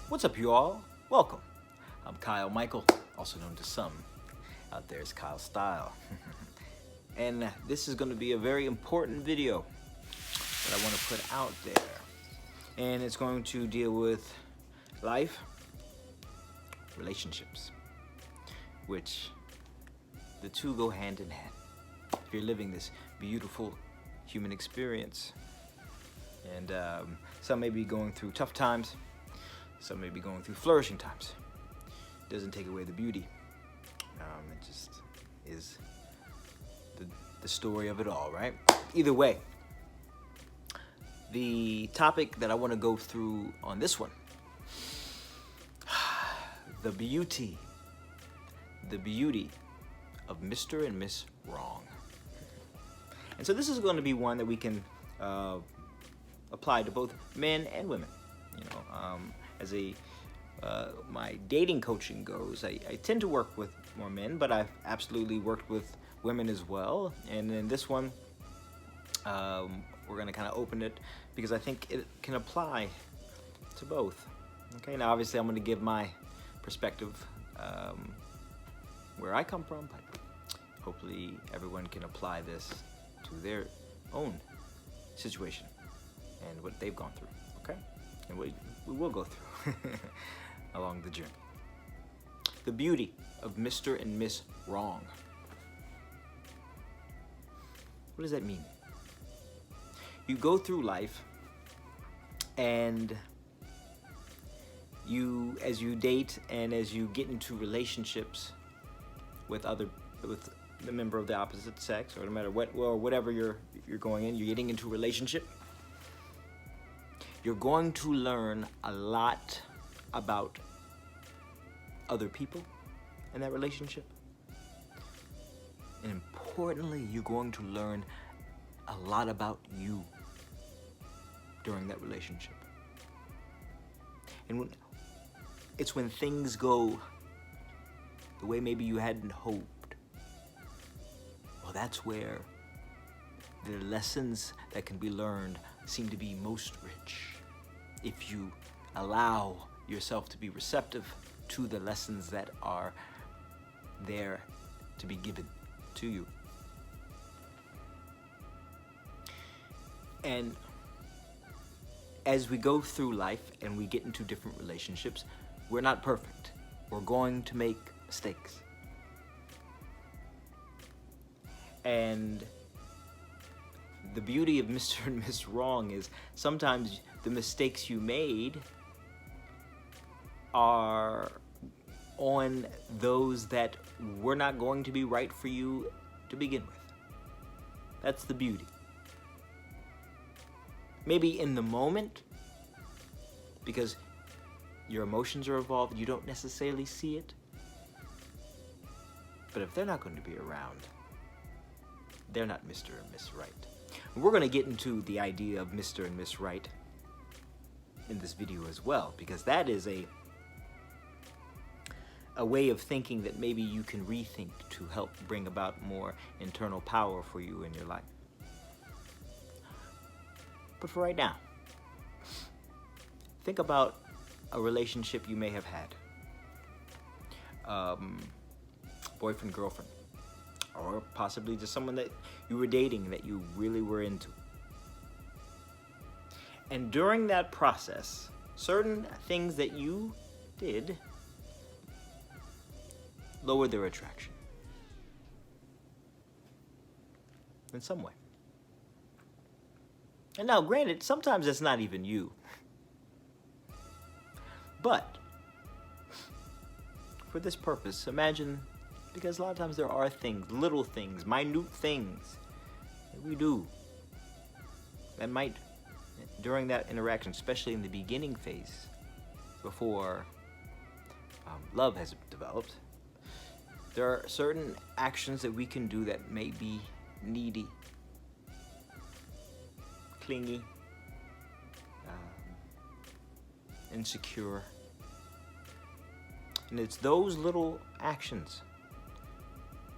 What's up, you all? Welcome. I'm Kyle Michael, also known to some out there as Kyle Style. And this is going to be a very important video that I want to put out there. And it's going to deal with life, relationships, which the two go hand in hand. If you're living this beautiful human experience, and some may be going through tough times, some may be going through flourishing times. It doesn't take away the beauty. It just is the story of it all, right? Either way, the topic that I want to go through on this one, the beauty of Mr. and Miss Wrong. And so this is going to be one that we can apply to both men and women. You know, as my dating coaching goes, I tend to work with more men, but I've absolutely worked with women as well. And in this one, we're going to kind of open it because I think it can apply to both. Okay, now obviously I'm going to give my perspective where I come from, but hopefully everyone can apply this to their own situation and what they've gone through, okay? And we will go through along the journey. The beauty of Mr. and Miss Wrong. What does that mean? You go through life and as you date and as you get into relationships with the member of the opposite sex, or no matter whatever you're going in, you're getting into a relationship, you're going to learn a lot about other people in that relationship. And importantly, you're going to learn a lot about you during that relationship. And it's when things go the way maybe you hadn't hoped, well, that's where the lessons that can be learned seem to be most rich, if you allow yourself to be receptive to the lessons that are there to be given to you. And as we go through life and we get into different relationships, we're not perfect. We're going to make mistakes. And the beauty of Mr. and Miss Wrong is sometimes the mistakes you made are on those that were not going to be right for you to begin with. That's the beauty. Maybe in the moment, because your emotions are involved, you don't necessarily see it. But if they're not going to be around, they're not Mr. and Miss Right. We're going to get into the idea of Mr. and Miss Right in this video as well, because that is a way of thinking that maybe you can rethink to help bring about more internal power for you in your life. But for right now, think about a relationship you may have had. Boyfriend, girlfriend, or possibly just someone that you were dating that you really were into. And during that process, certain things that you did lowered their attraction in some way. And now, granted, sometimes it's not even you. But for this purpose, imagine, because a lot of times there are things, little things, minute things that we do that might, during that interaction, especially in the beginning phase, before love has developed, there are certain actions that we can do that may be needy, clingy, insecure. And it's those little actions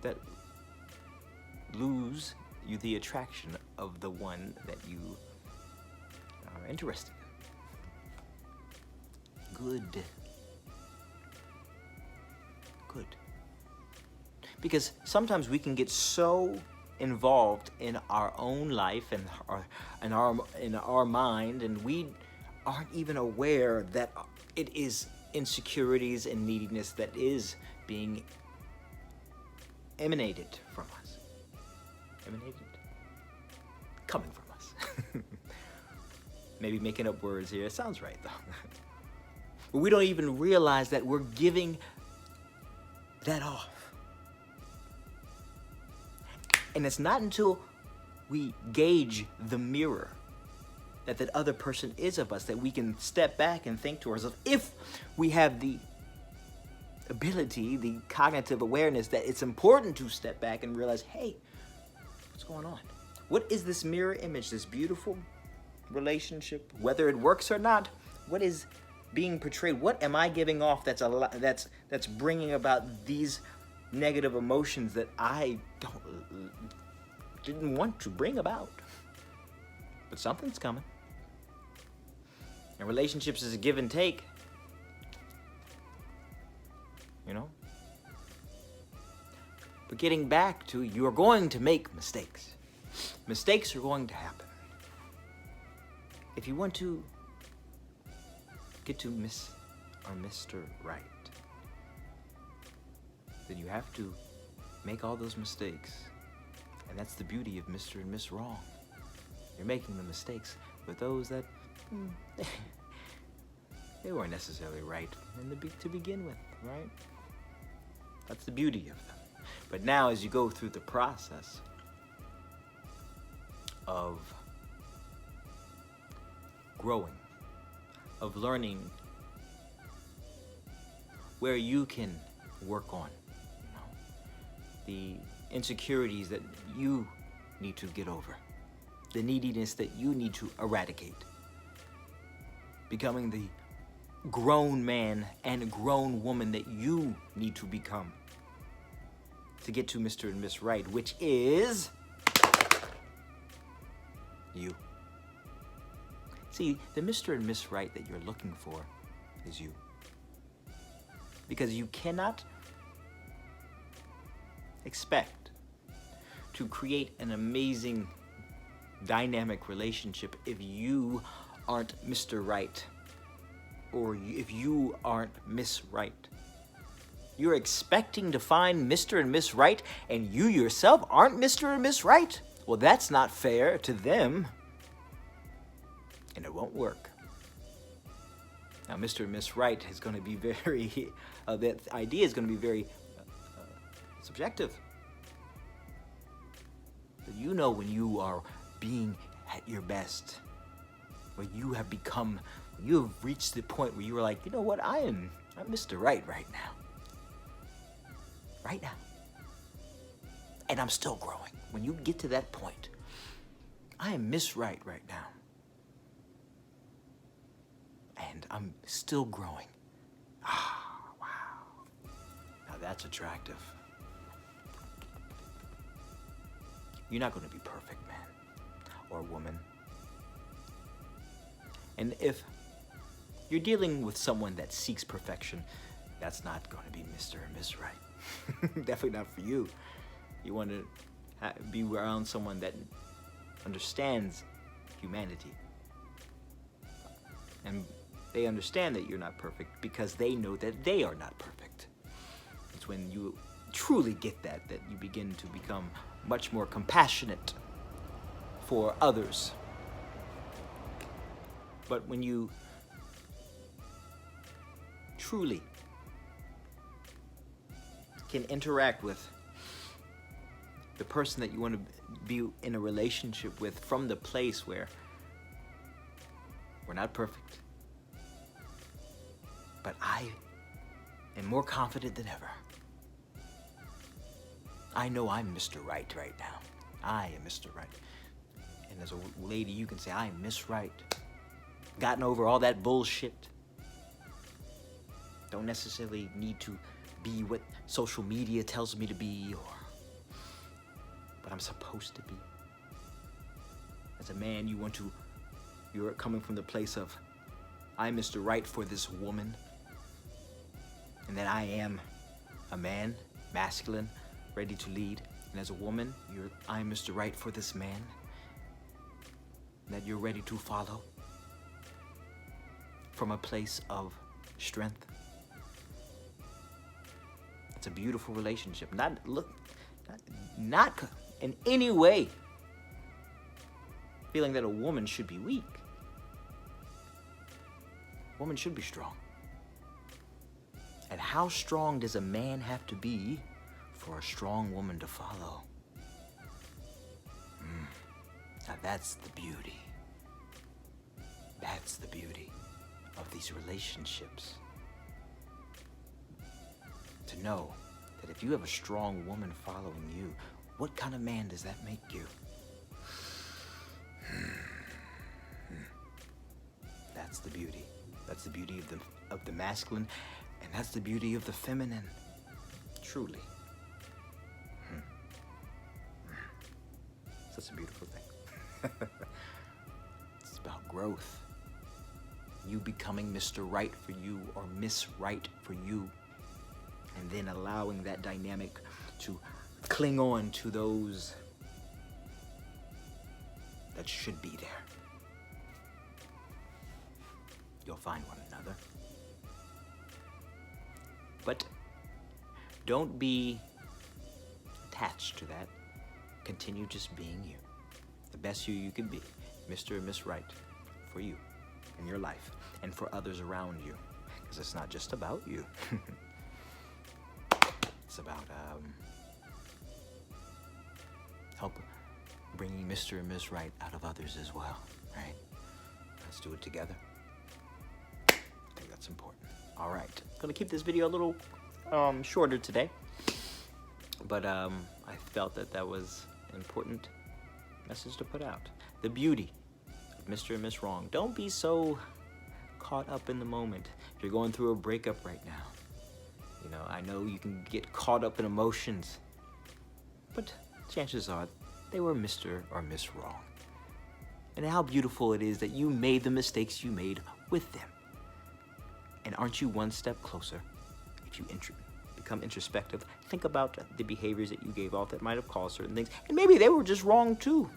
that lose you the attraction of the one that you are interested in. good. Good. Because sometimes we can get so involved in our own life and in our mind, and we aren't even aware that it is insecurities and neediness that is being emanated from us. Emanated? Coming from us. Maybe making up words here. It sounds right, though. But we don't even realize that we're giving that off. And it's not until we gauge the mirror that that other person is of us that we can step back and think to ourselves, if we have the ability, the cognitive awareness that it's important to step back and realize, hey, what's going on? What is this mirror image, this beautiful relationship, whether it works or not? What is being portrayed? What am I giving off that's bringing about these negative emotions that I didn't want to bring about? But something's coming. And relationships is a give and take. You know? But getting back to, you are going to make mistakes. Mistakes are going to happen. If you want to get to Miss or Mr. Right, then you have to make all those mistakes. And that's the beauty of Mr. and Miss Wrong. You're making the mistakes with those that they weren't necessarily right to begin with, right? That's the beauty of them. But now as you go through the process of growing, of learning where you can work on, the insecurities that you need to get over, the neediness that you need to eradicate, becoming the grown man and grown woman that you need to become to get to Mr. and Miss Right, which is you. See, the Mr. and Miss Right that you're looking for is you. Because you cannot expect to create an amazing dynamic relationship if you aren't Mr. Right, or if you aren't Miss Right. You're expecting to find Mr. and Miss Right, and you yourself aren't Mr. and Miss Right? Well, that's not fair to them, and it won't work. Now, Mr. and Miss Right is going to be very, that idea is going to be very subjective. But you know when you are being at your best, when you have become, you have reached the point where you are like, you know what, I'm Mr. Right now. Right now. And I'm still growing. When you get to that point, I am Miss Right now. And I'm still growing. Ah, wow. Now that's attractive. You're not going to be perfect, man or woman. And if you're dealing with someone that seeks perfection, that's not going to be Mr. and Miss Right. Definitely not for you. You want to be around someone that understands humanity. And they understand that you're not perfect because they know that they are not perfect. It's when you truly get that you begin to become much more compassionate for others. But when you truly can interact with the person that you want to be in a relationship with from the place where we're not perfect, but I am more confident than ever. I know I'm Mr. Right now. I am Mr. Right. And as a lady, you can say, I am Miss Right. Gotten over all that bullshit. Don't necessarily need to be what social media tells me to be, or what I'm supposed to be. As a man, you're coming from the place of, I'm Mr. Right for this woman, and that I am a man, masculine, ready to lead. And as a woman, I'm Mr. Right for this man, and that you're ready to follow from a place of strength. It's a beautiful relationship. Not in any way feeling that a woman should be weak. A woman should be strong. And how strong does a man have to be for a strong woman to follow? Now that's the beauty. That's the beauty of these relationships. To know that if you have a strong woman following you, what kind of man does that make you? That's the beauty. That's the beauty of the masculine, and that's the beauty of the feminine. Truly. Such a beautiful thing. It's about growth. You becoming Mr. Right for you or Miss Right for you, and then allowing that dynamic to cling on to those that should be there. You'll find one another. But don't be attached to that. Continue just being you. The best you can be. Mr. and Miss Right for you in your life and for others around you. Because it's not just about you. It's about help bringing Mr. and Miss Right out of others as well, right? Let's do it together. I think that's important. All right, gonna keep this video a little shorter today, but I felt that was an important message to put out. The beauty of Mr. and Miss Wrong. Don't be so caught up in the moment. If you're going through a breakup right now, you know, I know you can get caught up in emotions, but chances are they were Mr. or Miss Wrong. And how beautiful it is that you made the mistakes you made with them. And aren't you one step closer if you become introspective? Think about the behaviors that you gave off that might have caused certain things. And maybe they were just wrong too.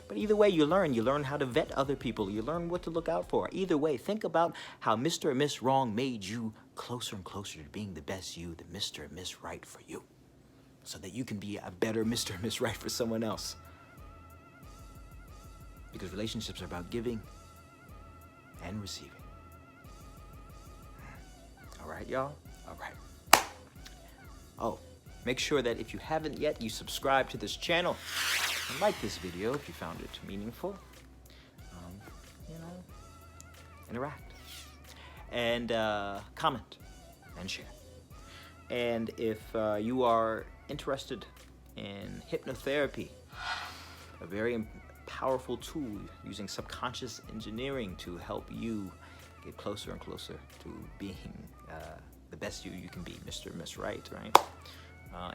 But either way, you learn. You learn how to vet other people. You learn what to look out for. Either way, think about how Mr. and Miss Wrong made you closer and closer to being the best you, the Mr. and Miss Right for you. So that you can be a better Mr. and Miss Right for someone else. Because relationships are about giving and receiving. All right, y'all? All right. Oh, make sure that if you haven't yet, you subscribe to this channel. And like this video if you found it meaningful. You know, interact. And comment and share. And if you are interested in hypnotherapy, a very powerful tool using subconscious engineering to help you get closer and closer to being the best you can be, Mr. and Miss Right, right?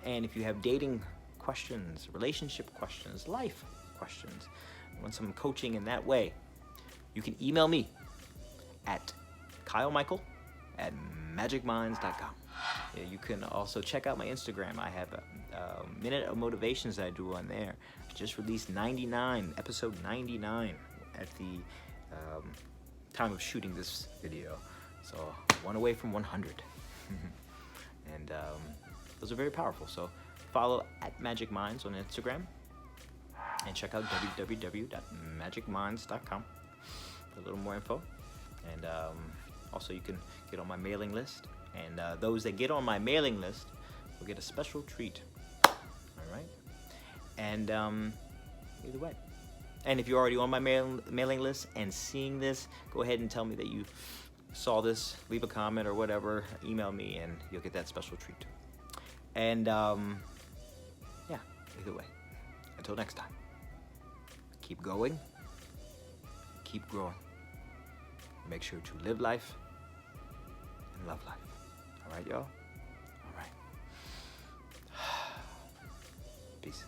And if you have dating questions, relationship questions, life questions, want some coaching in that way, you can email me at kylemichael@magicminds.com. Yeah, you can also check out my Instagram. I have a minute of motivations that I do on there. I just released episode 99 at the time of shooting this video. So one away from 100. And those are very powerful. So follow at Magic Minds on Instagram and check out www.magicminds.com for a little more info. And also you can get on my mailing list. And those that get on my mailing list will get a special treat. All right? And either way. And if you're already on my mailing list and seeing this, go ahead and tell me that you saw this, leave a comment or whatever, email me and you'll get that special treat too. And yeah, either way. Until next time, keep going, keep growing. Make sure to live life and love life. All right, y'all? All right. Peace.